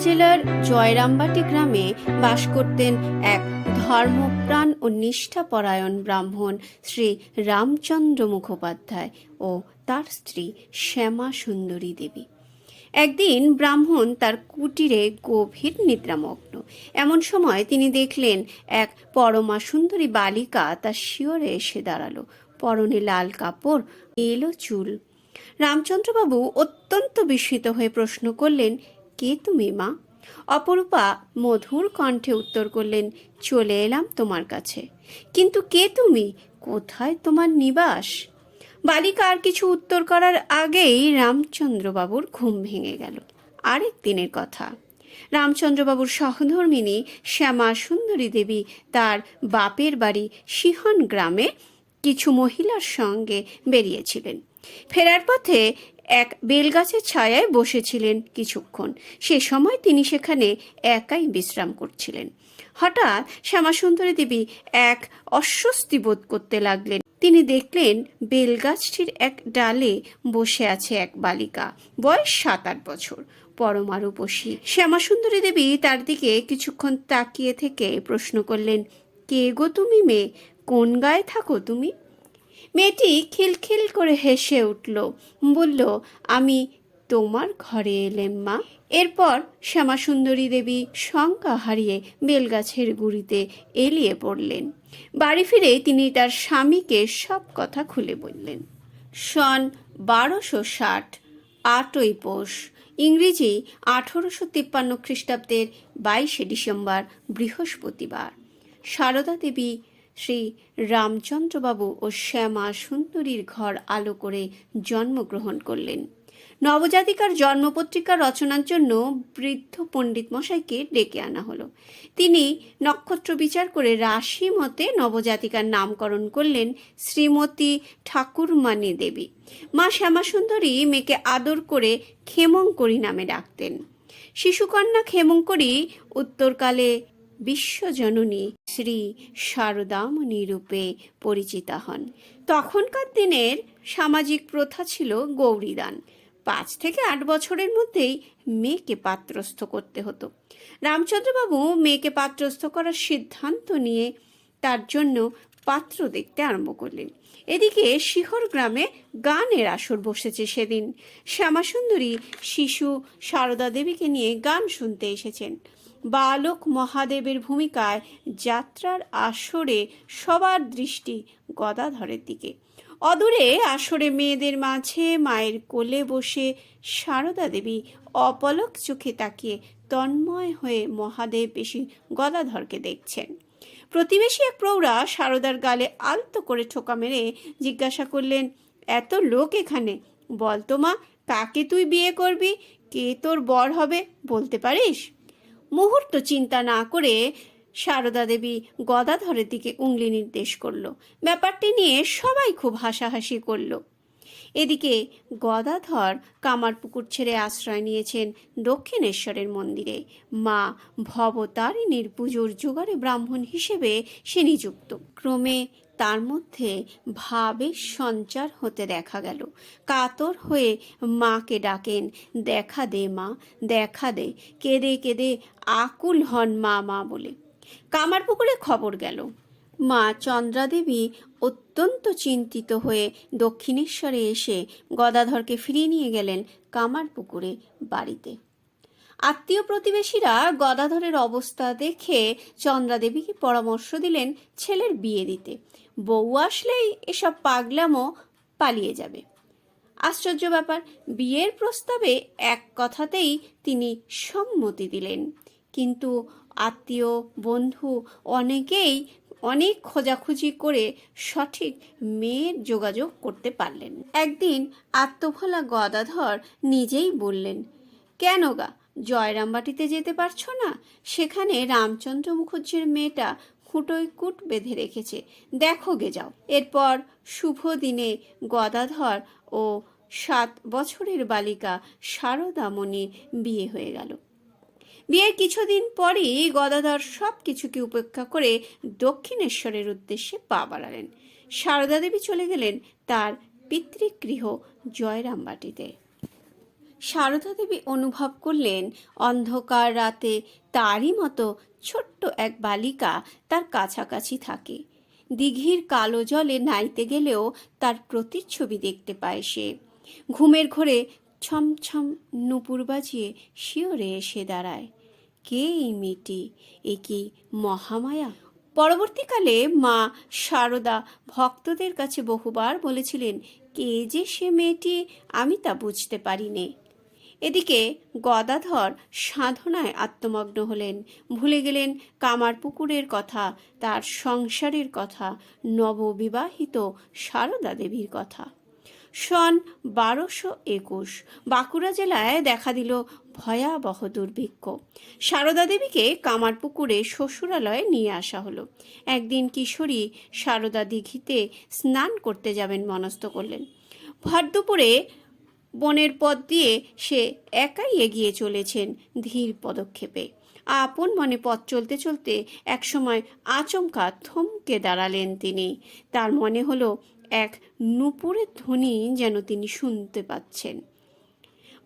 জেলার জয়রামবাটি গ্রামে বাস করতেন এক ধর্মপ্রাণ ও নিষ্ঠাপরায়ণ ব্রাহ্মণ শ্রী রামচন্দ্র মুখোপাধ্যায় ও তার স্ত্রী শ্যামা সুন্দরী দেবী। একদিন ব্রাহ্মণ তার কুটিরে গভীর নিদ্রামগ্ন। এমন সময় তিনি দেখলেন এক পরমা সুন্দরী বালিকা তার শিয়রে এসে দাঁড়ালো। পরনে লাল কাপড়, এলো চুল। রামচন্দ্রবাবু অত্যন্ত বিস্মিত হয়ে প্রশ্ন করলেন, কে তুমি মা? অপরূপা মধুর কণ্ঠে উত্তর করলেন, চলে এলাম তোমার কাছে। কিন্তু কে তুমি? কোথায় তোমার নিবাস? বালিকা আর কিছু উত্তর করার আগেই রামচন্দ্রবাবুর ঘুম ভেঙে গেল। আরেক দিনের কথা। রামচন্দ্রবাবুর সহধর্মিণী শ্যামা সুন্দরী দেবী তার বাপের বাড়ি সিহন গ্রামে কিছু মহিলার সঙ্গে বেরিয়েছিলেন। ফেরার পথে এক বেলগাছের ছায়ায় বসেছিলেন কিছুক্ষণ। সে সময় তিনি সেখানে একাই বিশ্রাম করছিলেন। হঠাৎ শ্যামাসুন্দরী দেবী এক অস্বস্তি বোধ করতে লাগলেন। তিনি দেখলেন বেলগাছটির এক ডালে বসে আছে এক বালিকা, বয়স 7-8 বছর, পরমা রূপসী। শ্যামাসুন্দরী দেবী তার দিকে কিছুক্ষণ তাকিয়ে থেকে প্রশ্ন করলেন, কে গো তুমি মেয়ে? কোন গায়ে থাকো তুমি? মেয়েটি খিলখিল করে হেসে উঠল, বলল, আমি তোমার ঘরে এলেম মা। এরপর শ্যামাসুন্দরী দেবী শঙ্কা হারিয়ে বেলগাছের গুঁড়িতে এলিয়ে পড়লেন। বাড়ি ফিরে তিনি তার স্বামীকে সব কথা খুলে বললেন। সন 1260, 8ই পৌষ, ইংরেজি 1853 খ্রিস্টাব্দের 22শে ডিসেম্বর, বৃহস্পতিবার, সারদা দেবী শ্রী রামচন্দ্রবাবু ও শ্যামা সুন্দরীর ঘর আলো করে জন্মগ্রহণ করলেন। নবজাতিকার জন্মপত্রিকা রচনার জন্য বৃদ্ধ পণ্ডিত মশাইকে ডেকে আনা হলো। তিনি নক্ষত্র বিচার করে রাশি মতে নবজাতিকার নামকরণ করলেন শ্রীমতী ঠাকুরমানী দেবী। মা শ্যামাসুন্দরী মেয়েকে আদর করে ক্ষেমঙ্করী নামে ডাকতেন। শিশুকন্যা ক্ষেমঙ্করী উত্তরকালে বিশ্বজননী শ্রী শারদামণি রূপে পরিচিতা হন। তখনকার দিনের সামাজিক প্রথা ছিল গৌরীদান। 5 থেকে 8 বছরের মধ্যেই মেয়েকে পাত্রস্থ করতে হতো। রামচন্দ্রবাবু মেয়েকে পাত্রস্থ করার সিদ্ধান্ত নিয়ে তার জন্য পাত্র দেখতে আরম্ভ করলেন। এদিকে শিহর গ্রামে গানের আসর বসেছে সেদিন। শ্যামাসুন্দরী শিশু সারদা দেবীকে নিয়ে গান শুনতে এসেছেন। বালক মহাদেবের ভূমিকায় যাত্রার আসরে সবার দৃষ্টি গদাধরের দিকে। অদূরে আসরে মেয়েদের মাঝে মায়ের কোলে বসে সারদা দেবী অপলক চোখে তাকিয়ে তন্ময় হয়ে মহাদেব বেশি গদাধরকে দেখছেন। প্রতিবেশী এক প্রৌঢ়া সারদার গালে আলতো করে ঠোকা মেরে জিজ্ঞাসা করলেন, এত লোক এখানে, বলতো মা, কাকে তুই বিয়ে করবি? কে তোর বর হবে বলতে পারিস? মুহূর্ত চিন্তা না করে সারদা দেবী গদাধরের দিকে উংলি নির্দেশ করল। ব্যাপারটি নিয়ে সবাই খুব হাসাহাসি করল। এদিকে গদাধর কামারপুকুর ছেড়ে আশ্রয় নিয়েছেন দক্ষিণেশ্বরের মন্দিরে। মা ভবতারিণীর পুজোর জোগাড়ে ব্রাহ্মণ হিসেবে সে নিযুক্ত। ক্রমে তার মধ্যে ভাবের সঞ্চার হতে দেখা গেল। কাতর হয়ে মাকে ডাকেন, দেখা দে মা, দেখা দে। কেঁদে কেঁদে আকুল হন মা মা বলে। কামারপুকুরে খবর গেল। মা চন্দ্রাদেবী অত্যন্ত চিন্তিত হয়ে দক্ষিণেশ্বরে এসে গদাধরকে ফিরিয়ে নিয়ে গেলেন কামারপুকুরে বাড়িতে। আত্মীয় প্রতিবেশীরা গদাধরের অবস্থা দেখে চন্দ্রাদেবীকে পরামর্শ দিলেন ছেলের বিয়ে দিতে। বউ আসলেই এসব পাগলামো পালিয়ে যাবে। আশ্চর্য ব্যাপার, বিয়ের প্রস্তাবে এক কথাতেই তিনি সম্মতি দিলেন। কিন্তু আত্মীয় বন্ধু অনেকেই অনেক খোঁজাখুঁজি করে সঠিক মেয়ের যোগাযোগ করতে পারলেন। একদিন আত্মভোলা গদাধর নিজেই বললেন, কেন গা, জয়রামবাটিতে যেতে পারছো না? সেখানে রামচন্দ্র মুখুজ্জের মেয়েটা খুঁটোয় কুট বেঁধে রেখেছে, দেখো গে যাও। এরপর শুভ দিনে গদাধর ও 7 বছরের বালিকা শারদামণির বিয়ে হয়ে গেল। বিয়ের কিছুদিন পরই গদাধর সব কিছুকে উপেক্ষা করে দক্ষিণেশ্বরের উদ্দেশ্যে পা বাড়ালেন। সারদা দেবী চলে গেলেন তার পিতৃগৃহ জয়রামবাটিতে। সারদা দেবী অনুভব করলেন অন্ধকার রাতে তারই মতো ছোট্ট এক বালিকা তার কাছাকাছি থাকে। দিঘির কালো জলে নাইতে গেলেও তার প্রতিচ্ছবি দেখতে পায় সে। ঘুমের ঘোরে ছমছম নূপুর বাজিয়ে শিওরে এসে দাঁড়ায়। কে এই মেয়েটি? এ কি মহামায়া? পরবর্তীকালে মা সারদা ভক্তদের কাছে বহুবার বলেছিলেন, কে যে সে মেয়েটি আমি তা বুঝতে পারিনে। এদিকে গদাধর সাধনায় আত্মমগ্ন হলেন, ভুলে গেলেন কামারপুকুরের কথা, তার সংসারের কথা, নববিবাহিত সারদা দেবীর কথা। সন 1221 বাঁকুড়া জেলায় দেখা দিল ভয়াবহ দুর্ভিক্ষ। সারদা দেবীকে কামারপুকুরে শ্বশুরালয়ে নিয়ে আসা হলো। একদিন কিশোরী সারদা দিঘিতে স্নান করতে যাবেন মনস্থ করলেন। ভর দুপুরে বনের পথ দিয়ে সে একাই এগিয়ে চলেছেন ধীর পদক্ষেপে। আপন মনে পথ চলতে চলতে একসময় আচমকা থমকে দাঁড়ালেন তিনি। তার মনে হলো এক নূপুরের ধ্বনি যেন তিনি শুনতে পাচ্ছেন।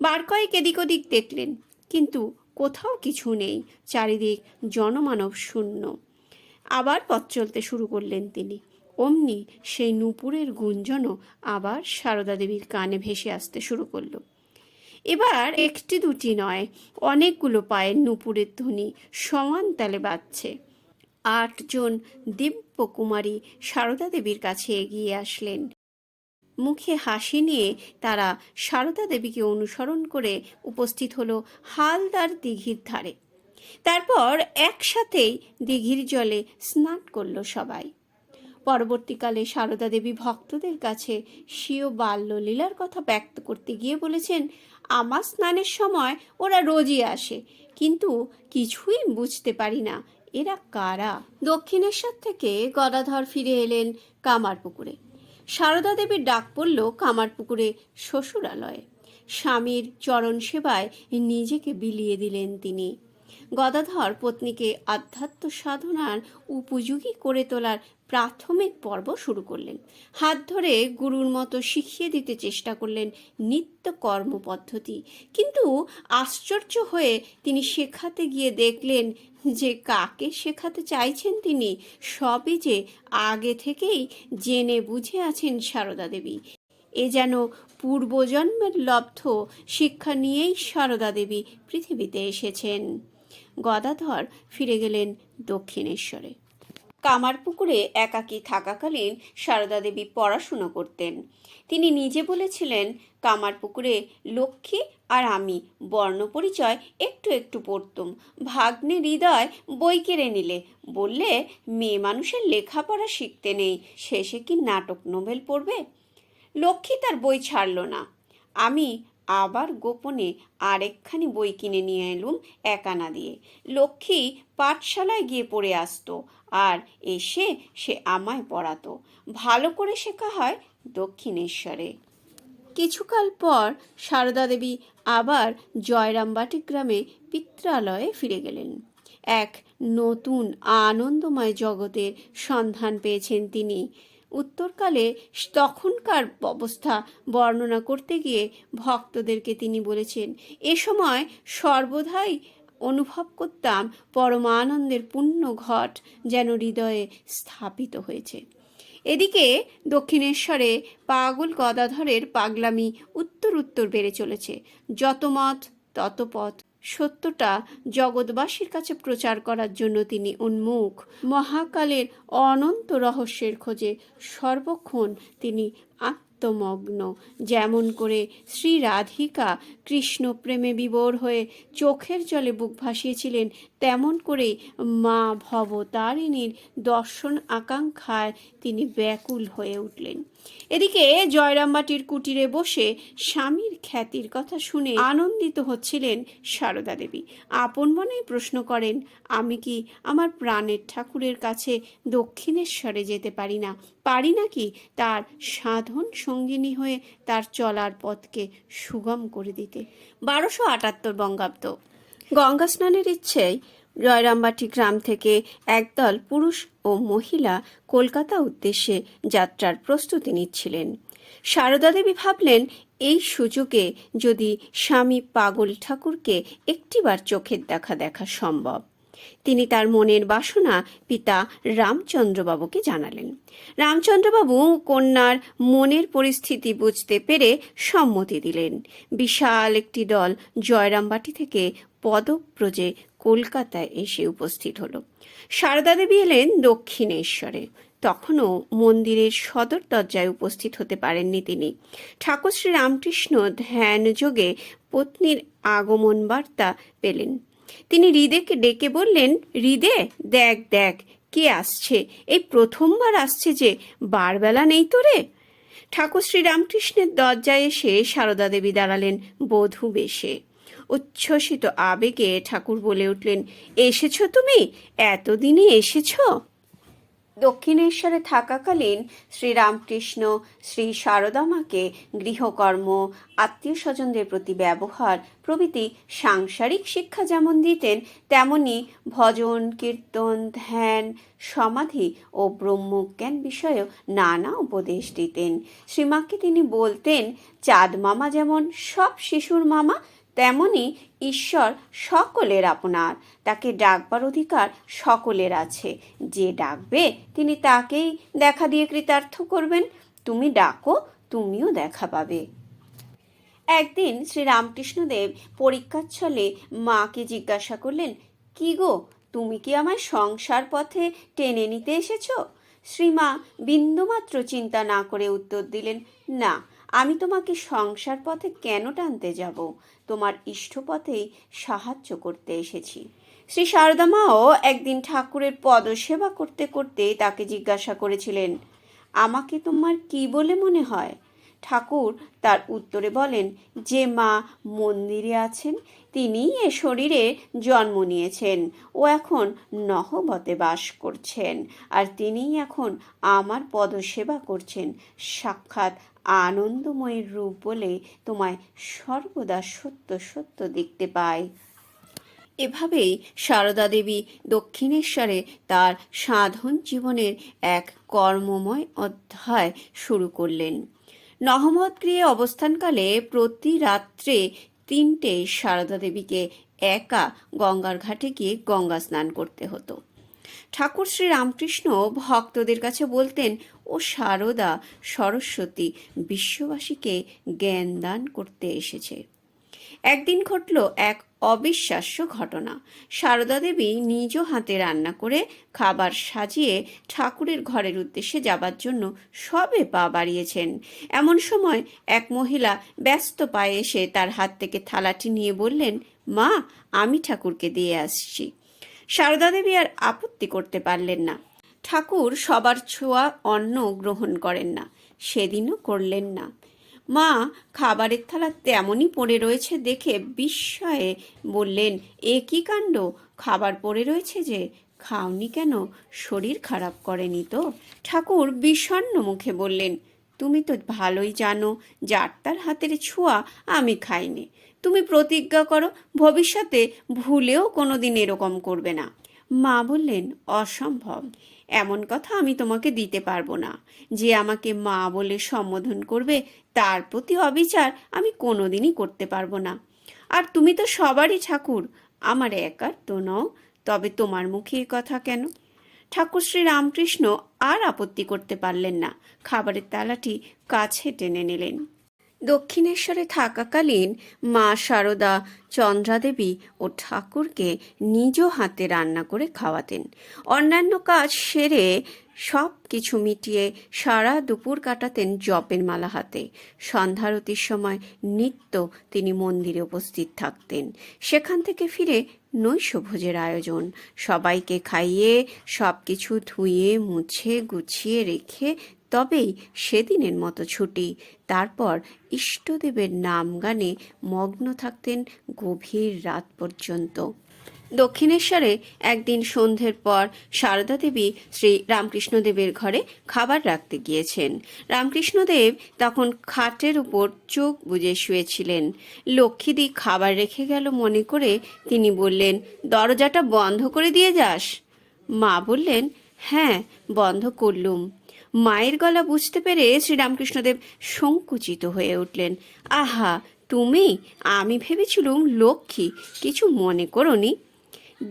বার কয়েক এদিক ওদিক দেখলেন, কিন্তু কোথাও কিছু নেই, চারিদিক জনমানব শূন্য। আবার পথ চলতে শুরু করলেন তিনি। অমনি সেই নূপুরের গুঞ্জনও আবার সারদা দেবীর কানে ভেসে আসতে শুরু করলো। এবার একটি দুটি নয়, অনেকগুলো পায়ের নূপুরের ধ্বনি সমান তালে বাজছে। 8 জন দিব্য কুমারী সারদা দেবীর কাছে এগিয়ে আসলেন। মুখে হাসি নিয়ে তারা সারদা দেবীকে অনুসরণ করে উপস্থিত হলো হালদার দিঘির ধারে। তারপর একসাথেই দিঘির জলে স্নান করল সবাই। পরবর্তীকালে সারদা দেবী ভক্তদের কাছে স্বীয় বাল্যলীলার কথা ব্যক্ত করতে গিয়ে বলেছেন, আমার স্নানের সময় ওরা রোজই আসে, কিন্তু কিছুই বুঝতে পারি না এরা কারা। দক্ষিণেশ্বর থেকে গদাধর ফিরে এলেন কামারপুকুরে। সারদা দেবীর ডাক পড়ল কামারপুকুরে শ্বশুরালয়ে। স্বামীর চরণ সেবায় নিজেকে বিলিয়ে দিলেন তিনি। গদাধর পত্নীকে আধ্যাত্ম সাধনার উপযোগী করে তোলার প্রাথমিক পর্ব শুরু করলেন। হাত ধরে গুরুর মতো শিখিয়ে দিতে চেষ্টা করলেন নিত্য কর্ম পদ্ধতি। কিন্তু আশ্চর্য হয়ে তিনি শেখাতে গিয়ে দেখলেন যে কাকে শেখাতে চাইছেন তিনি সবই যে আগে থেকেই জেনে বুঝে আছেন সারদা দেবী। এ যেন পূর্বজন্মের লব্ধ শিক্ষা নিয়েই সারদা দেবী পৃথিবীতে এসেছেন। গদাধর ফিরে গেলেন দক্ষিণেশ্বরে। কামারপুকুরে একাকী থাকাকালীন সারদা দেবী পড়াশুনো করতেন। তিনি নিজে বলেছিলেন, কামারপুকুরে লক্ষ্মী আর আমি বর্ণপরিচয় একটু একটু পড়তুম। ভাগ্নে হৃদয় বই কেড়ে নিলে, বললে মেয়ে মানুষের লেখাপড়া শিখতে নেই, শেষে কি নাটক নোবেল পড়বে। লক্ষ্মী তার বই ছাড়ল না। আমি আবার গোপনে আরেকখানি বই কিনে নিয়ে এলুম 1 আনা দিয়ে। লক্ষ্মী পাঠশালায় গিয়ে পড়ে আসতো, আর এসে সে আমায় পড়াতো। ভালো করে শেখা হয় দক্ষিণেশ্বরে। কিছুকাল পর সারদা দেবী আবার জয়রামবাটি গ্রামে পিত্রালয়ে ফিরে গেলেন। এক নতুন আনন্দময় জগতের সন্ধান পেয়েছেন তিনি। উত্তরকালে তখনকার অবস্থা বর্ণনা করতে গিয়ে ভক্তদেরকে তিনি বলেছেন, এ সময় সর্বদাই অনুভব করতাম পরমানন্দের পুণ্য ঘট যেন হৃদয়ে স্থাপিত হয়েছে। এদিকে দক্ষিণেশ্বরে পাগল গদাধরের পাগলামি উত্তর বেড়ে চলেছে। যত মত তত পথ। সত্যটা জগৎবাসীর কাছে প্রচার করার জন্য তিনি উন্মুখ। মহাকালের অনন্ত রহস্যের খোঁজে সর্বক্ষণ তিনি আত্মমগ্ন। যেমন করে শ্রী রাধিকা কৃষ্ণ প্রেমে বিভোর হয়ে চোখের জলে বুক ভাসিয়েছিলেন, তেমন করেই মা ভবতারিণীর দর্শন আকাঙ্ক্ষায় তিনি ব্যাকুল হয়ে উঠলেন। এদিকে জয়রামবাটির কুটিরে বসে স্বামীর খ্যাতির কথা শুনে আনন্দিত হচ্ছিলেন সারদা দেবী। আপন মনেই প্রশ্ন করেন, আমি কি আমার প্রাণের ঠাকুরের কাছে দক্ষিণেশ্বরে যেতে পারি না? পারি নাকি তার সাধন সঙ্গিনী হয়ে তার চলার পথকে সুগম করে দিতে? 1278 বঙ্গাব্দ। গঙ্গা স্নানের ইচ্ছেই জয়রামবাটি গ্রাম থেকে একদল পুরুষ ও মহিলা কলকাতা উদ্দেশ্যে যাত্রার প্রস্তুতি নিচ্ছিলেন। সারদা দেবী ভাবলেন, এই সুযোগে যদি স্বামী পাগল ঠাকুরকে একটিবার চোখের দেখা সম্ভব। তিনি তার মনের বাসনা পিতা রামচন্দ্রবাবুকে জানালেন। রামচন্দ্রবাবু কন্যার মনের পরিস্থিতি বুঝতে পেরে সম্মতি দিলেন। বিশাল একটি দল জয়রামবাটি থেকে পদব্রজে কলকাতায় এসে উপস্থিত হলো। সারদা দেবী এলেন দক্ষিণেশ্বরে। তখনও মন্দিরের সদর দরজায় উপস্থিত হতে পারেননি তিনি। ঠাকুর শ্রী রামকৃষ্ণ ধ্যানযোগে পত্নীর আগমন বার্তা পেলেন। তিনি হৃদেকে ডেকে বললেন, হৃদে, দেখ দেখ কে আসছে, এই প্রথমবার আসছে যে, বারবেলা নেই তো রে। ঠাকুর শ্রী রামকৃষ্ণের দরজায় এসে সারদা দেবী দাঁড়ালেন বধূ বেশে। উচ্ছ্বসিত আবেগে ঠাকুর বলে উঠলেন, এসেছ তুমি, এতদিনে এসেছ? দক্ষিণেশ্বরে থাকাকালীন শ্রীরামকৃষ্ণ শ্রী সারদা মাকে গৃহকর্ম, আত্মীয় স্বজনদের প্রতি ব্যবহার প্রভৃতি সাংসারিক শিক্ষা যেমন দিতেন, তেমনি ভজন, কীর্তন, ধ্যান, সমাধি ও ব্রহ্মজ্ঞান বিষয়েও নানা উপদেশ দিতেন। শ্রীমাকে তিনি বলতেন, চাঁদ মামা যেমন সব শিশুর মামা, তেমনি ঈশ্বর সকলের আপনার, তাকে ডাকবার অধিকার সকলের আছে। যে ডাকবে তিনি তাকেই দেখা দিয়ে কৃতার্থ করবেন। তুমি ডাকো, তুমিও দেখা পাবে। একদিন শ্রী রামকৃষ্ণদেব পরীক্ষার ছলে মাকে জিজ্ঞাসা করলেন, কি গো, তুমি কি আমায় সংসার পথে টেনে নিতে এসেছ? শ্রীমা বিন্দুমাত্র চিন্তা না করে উত্তর দিলেন, না, আমি তোমাকে সংসার পথে কেন টানতে যাব, তোমার ইষ্টপথেই সাহায্য করতে এসেছি। শ্রী সারদা মাও একদিন ঠাকুরের পদসেবা করতে করতে তাকে জিজ্ঞাসা করেছিলেন, আমাকে তোমার কি বলে মনে হয়? ঠাকুর তার উত্তরে বলেন, যে মা মন্দিরে আছেন তিনিই এ শরীরে জন্ম নিয়েছেন ও এখন নহবতে বাস করছেন, আর তিনিই এখন আমার পদসেবা করছেন। সাক্ষাৎ আনন্দময়ের রূপ বলে তোমায় সর্বদা সত্য সত্য দেখতে পাই। এভাবেই সারদা দেবী দক্ষিণেশ্বরে তার সাধন জীবনের এক কর্মময় অধ্যায় শুরু করলেন। নহবত গৃহে অবস্থানকালে প্রতি রাত্রে 3টে সারদা দেবীকে একা গঙ্গার ঘাটে গিয়ে গঙ্গা স্নান করতে হতো। ঠাকুর শ্রী রামকৃষ্ণ ভক্তদের কাছে বলতেন, ও সারদা সরস্বতী বিশ্ববাসীকে জ্ঞান দান করতে এসেছে। একদিন ঘটল এক অবিশ্বাস্য ঘটনা। সারদা দেবী নিজ হাতে রান্না করে খাবার সাজিয়ে ঠাকুরের ঘরের উদ্দেশ্যে যাবার জন্য সবে পা বাড়িয়েছেন। এমন সময় এক মহিলা ব্যস্ত পায়ে এসে তার হাত থেকে থালাটি নিয়ে বললেন, মা, আমি ঠাকুরকে দিয়ে আসছি। সারদা দেবী আর আপত্তি করতে পারলেন না। ঠাকুর সবার ছোঁয়া অন্ন গ্রহণ করেন না, সেদিনও করলেন না। মা খাবারের থালা তেমনই পড়ে রয়েছে দেখে বিস্ময়ে বললেন, এ কি কাণ্ড, খাবার পড়ে রয়েছে যে, খাওনি কেন? শরীর খারাপ করেনি তো? ঠাকুর বিষণ্ণ মুখে বললেন, তুমি তো ভালোই জানো যার তার হাতের ছোঁয়া আমি খাইনি। তুমি প্রতিজ্ঞা করো ভবিষ্যতে ভুলেও কোনোদিন এরকম করবে না। মা বললেন, অসম্ভব, এমন কথা আমি তোমাকে দিতে পারবো না। যে আমাকে মা বলে সম্বোধন করবে তার প্রতি অবিচার আমি কোনোদিনই করতে পারবো না। আর তুমি তো সবারই ঠাকুর, আমার একার তো নও, তবে তোমার মুখে এ কথা কেন? ঠাকুর শ্রী রামকৃষ্ণ আর আপত্তি করতে পারলেন না, খাবারের থালাটি কাছে টেনে নিলেন। দক্ষিণেশ্বরে থাকাকালীন মা সারদা চন্দ্রাদেবী ও ঠাকুরকে নিজ হাতে রান্না করে খাওয়াতেন। অন্যান্য কাজ সেরে সব কিছু মিটিয়ে সারা দুপুর কাটাতেন জপের মালা হাতে। সন্ধ্যারতির সময় নিত্য তিনি মন্দিরে উপস্থিত থাকতেন। সেখান থেকে ফিরে নৈশভোজের আয়োজন, সবাইকে খাইয়ে সব কিছু ধুয়ে মুছে গুছিয়ে রেখে তবেই সেদিনের মতো ছুটি। তারপর ইষ্টদেবের নাম গানে মগ্ন থাকতেন গভীর রাত পর্যন্ত। দক্ষিণেশ্বরে একদিন সন্ধ্যের পর সারদা দেবী শ্রী রামকৃষ্ণদেবের ঘরে খাবার রাখতে গিয়েছেন। রামকৃষ্ণদেব তখন খাটের উপর চোখ বুজে শুয়েছিলেন। লক্ষ্মীদি খাবার রেখে গেল মনে করে তিনি বললেন, দরজাটা বন্ধ করে দিয়ে যাস। মা বললেন, হ্যাঁ, বন্ধ করলুম। মায়ের গলা বুঝতে পেরে শ্রীরামকৃষ্ণদেব সংকুচিত হয়ে উঠলেন। আহা, তুমি? আমি ভেবেছিলুম লক্ষ্মী, কিছু মনে করোনি।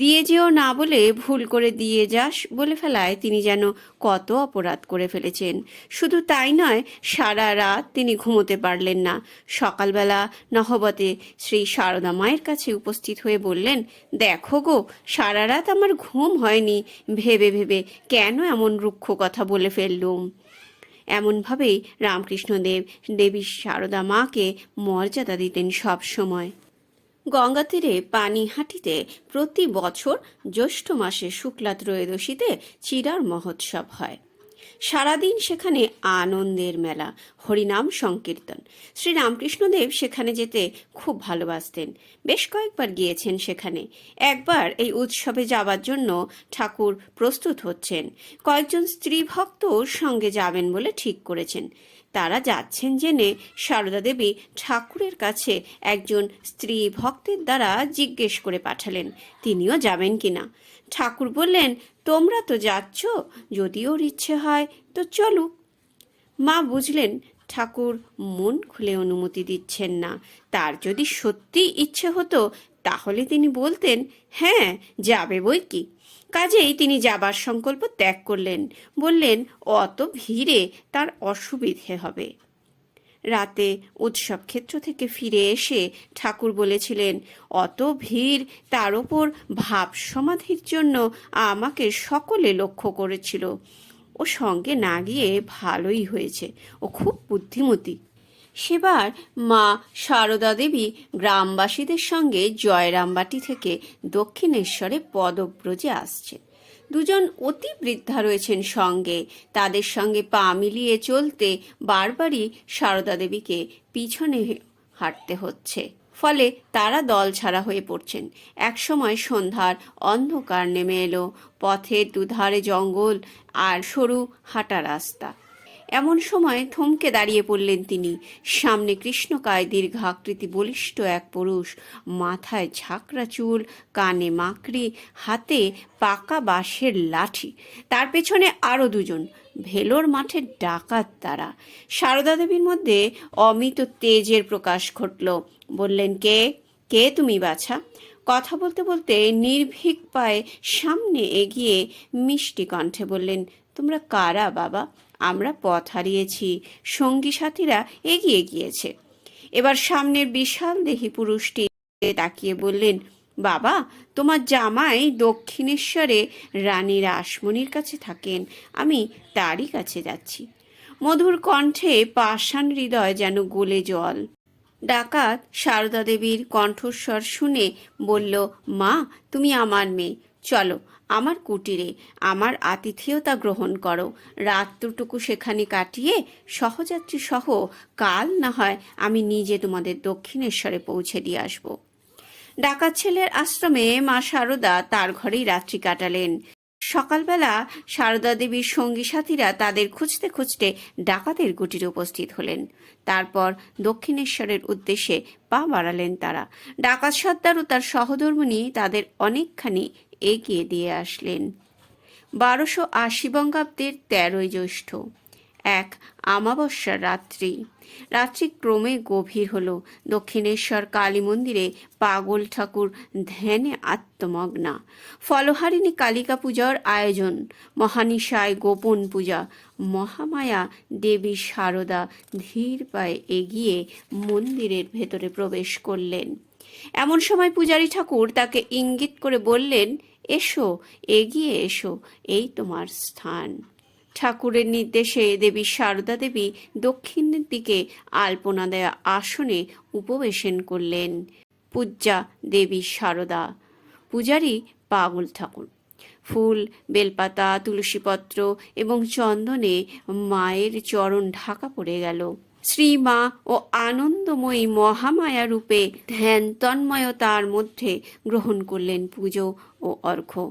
দিয়ে যেও না বলে ভুল করে দিয়ে যাস বলে ফেলায় তিনি যেন কত অপরাধ করে ফেলেছেন। শুধু তাই নয়, সারা রাত তিনি ঘুমোতে পারলেন না। সকালবেলা নহবতে শ্রী সারদা মায়ের কাছে উপস্থিত হয়ে বললেন, দেখো গো, সারা রাত আমার ঘুম হয়নি, ভেবে ভেবে কেন এমন রুক্ষ কথা বলে ফেললুম। এমনভাবেই রামকৃষ্ণদেব দেবী সারদা মাকে মর্যাদা দিতেন সব সময়। গঙ্গা তীরে পানিহাটিতে প্রতি বছর জ্যৈষ্ঠ মাসে শুক্লা ত্রয়োদশীতে চিরার মহোৎসব হয়। সারাদিন সেখানে আনন্দের মেলা, হরিনাম সংকীর্তন। শ্রীরামকৃষ্ণদেব সেখানে যেতে খুব ভালোবাসতেন, বেশ কয়েকবার গিয়েছেন সেখানে। একবার এই উৎসবে যাবার জন্য ঠাকুর প্রস্তুত হচ্ছেন, কয়েকজন স্ত্রী ভক্ত সঙ্গে যাবেন বলে ঠিক করেছেন। তারা যাচ্ছেন জেনে সারদা দেবী ঠাকুরের কাছে একজন স্ত্রী ভক্তের দ্বারা জিজ্ঞেস করে পাঠালেন তিনিও যাবেন কিনা। ঠাকুর বললেন, তোমরা তো যাচ্ছ, যদি ওর ইচ্ছে হয় তো চলুক। মা বুঝলেন ঠাকুর মন খুলে অনুমতি দিচ্ছেন না। তার যদি সত্যি ইচ্ছে হতো তাহলে তিনি বলতেন, হ্যাঁ যাবে বই কি। কাজেই তিনি যাবার সংকল্প ত্যাগ করলেন। বললেন, অত ভিড়ে তার অসুবিধে হবে। রাতে উৎসব ক্ষেত্র থেকে ফিরে এসে ঠাকুর বলেছিলেন, অত ভিড়, তার ওপর ভাব সমাধির জন্য আমাকে সকলে লক্ষ্য করেছিল। ও সঙ্গে না গিয়ে ভালোই হয়েছে, ও খুব বুদ্ধিমতী। সেবার মা সারদা দেবী গ্রামবাসীদের সঙ্গে জয়রামবাটি থেকে দক্ষিণেশ্বরে পদব্রজে আসছেন। দুজন অতি বৃদ্ধা রয়েছেন সঙ্গে। তাদের সঙ্গে পা মিলিয়ে চলতে বারবারই সারদা দেবীকে পিছনে হাঁটতে হচ্ছে, ফলে তারা দল ছাড়া হয়ে পড়ছেন। একসময় সন্ধ্যার অন্ধকার নেমে এলো। পথের দুধারে জঙ্গল আর সরু হাঁটা রাস্তা। এমন সময় থমকে দাঁড়িয়ে পড়লেন তিনি। সামনে কৃষ্ণকায় দীর্ঘাকৃতি বলিষ্ঠ এক পুরুষ, মাথায় ঝাঁকড়া চুল, কানে মাকড়ি, হাতে পাকা বাঁশের লাঠি। তার পেছনে আরও দুজন, ভেলোর মাঠের ডাকাত তারা। সারদা দেবীর মধ্যে অমিত তেজের প্রকাশ ঘটল। বললেন, কে কে তুমি বাছা? কথা বলতে বলতে নির্ভীক পায়ে সামনে এগিয়ে মিষ্টি কণ্ঠে বললেন, তোমরা কারা বাবা? আমরা পথ হারিয়েছি, সঙ্গী সাথীরা এগিয়ে গিয়েছে। এবার সামনের বিশাল দেহী পুরুষটি তাকিয়ে বললেন, বাবা, তোমার জামাই দক্ষিণেশ্বরে রানী রাসমণির কাছে থাকেন, আমি তারই কাছে যাচ্ছি। মধুর কণ্ঠে পাষাণ হৃদয় যেন গলে জল। ডাকাত সারদা দেবীর কণ্ঠস্বর শুনে বলল, মা, তুমি আমার মেয়ে, চলো আমার কুটিরে, আমার আতিথেয়তা গ্রহণ করো। রাতটুকু সেখানে কাটিয়ে সহযাত্রী সহ কাল না হয় আমি নিজে তোমাদের দক্ষিণেশ্বরে পৌঁছে দিয়ে আসব। ডাকাত ছেলের আশ্রমে মা সারদা তার ঘরেই রাত্রি কাটালেন। সকালবেলা সারদা দেবীর সঙ্গী সাথীরা তাদের খুঁজতে খুঁজতে ডাকাতের কুটিরে উপস্থিত হলেন। তারপর দক্ষিণেশ্বরের উদ্দেশ্যে পা বাড়ালেন তারা। ডাকাত সর্দার ও তার সহধর্মিণী তাদের অনেকখানি এগিয়ে দিয়ে আসলেন। 1280 বঙ্গাব্দের 13 জ্যৈষ্ঠ, এক আমাবস্যার রাত্রি। রাত্রি ক্রমে গভীর হলো। দক্ষিণেশ্বর কালী মন্দিরে পাগল ঠাকুর ধ্যানে আত্মমগ্না। ফলহারিণী কালিকা পূজার আয়োজন, মহানিশায় গোপন পূজা। মহামায়া দেবী সারদা ধীর পায়ে এগিয়ে মন্দিরের ভেতরে প্রবেশ করলেন। এমন সময় পূজারী ঠাকুর তাকে ইঙ্গিত করে বললেন, এসো, এগিয়ে এসো, এই তোমার স্থান। ঠাকুরের নির্দেশে দেবী সারদা দেবী দক্ষিণের দিকে আলপনা দেয়া আসনে উপবেশন করলেন। পূজ্যা দেবী সারদা। পূজারী পাগল ঠাকুর। ফুল, বেলপাতা, তুলসীপত্র এবং চন্দনে মায়ের চরণ ঢাকা পড়ে গেল। শ্রীমা ও আনন্দময়ী মহামায়া রূপে ধ্যান তন্ময়তার মধ্যে গ্রহণ করলেন পুজো ও অর্ঘ্য।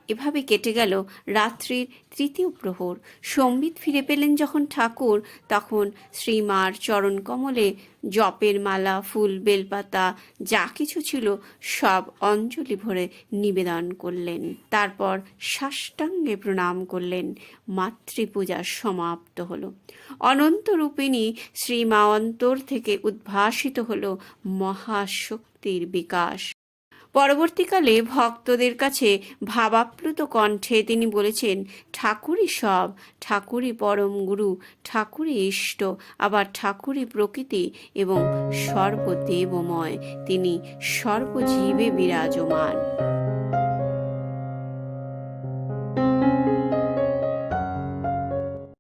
এভাবে কেটে গেল রাত্রির তৃতীয় প্রহর। সম্বিত ফিরে পেলেন যখন ঠাকুর, তখন শ্রীমার চরণ কমলে জপের মালা, ফুল, বেলপাতা যা কিছু ছিল সব অঞ্জলি ভরে নিবেদন করলেন। তারপর সাষ্টাঙ্গে প্রণাম করলেন। মাতৃপূজা সমাপ্ত হলো। অনন্তরূপিণী শ্রীমা অন্তর থেকে উদ্ভাসিত হলো মহাশক্তির বিকাশ। পরবর্তীকালে ভক্তদের কাছে ভাবাপ্লুত কণ্ঠে তিনি বলেছেন, ঠাকুরই সব, ঠাকুরই পরম গুরু, ঠাকুরই ইষ্ট, আবার ঠাকুরই প্রকৃতি এবং সর্বদেবময়, তিনি সর্বজীবে বিরাজমান।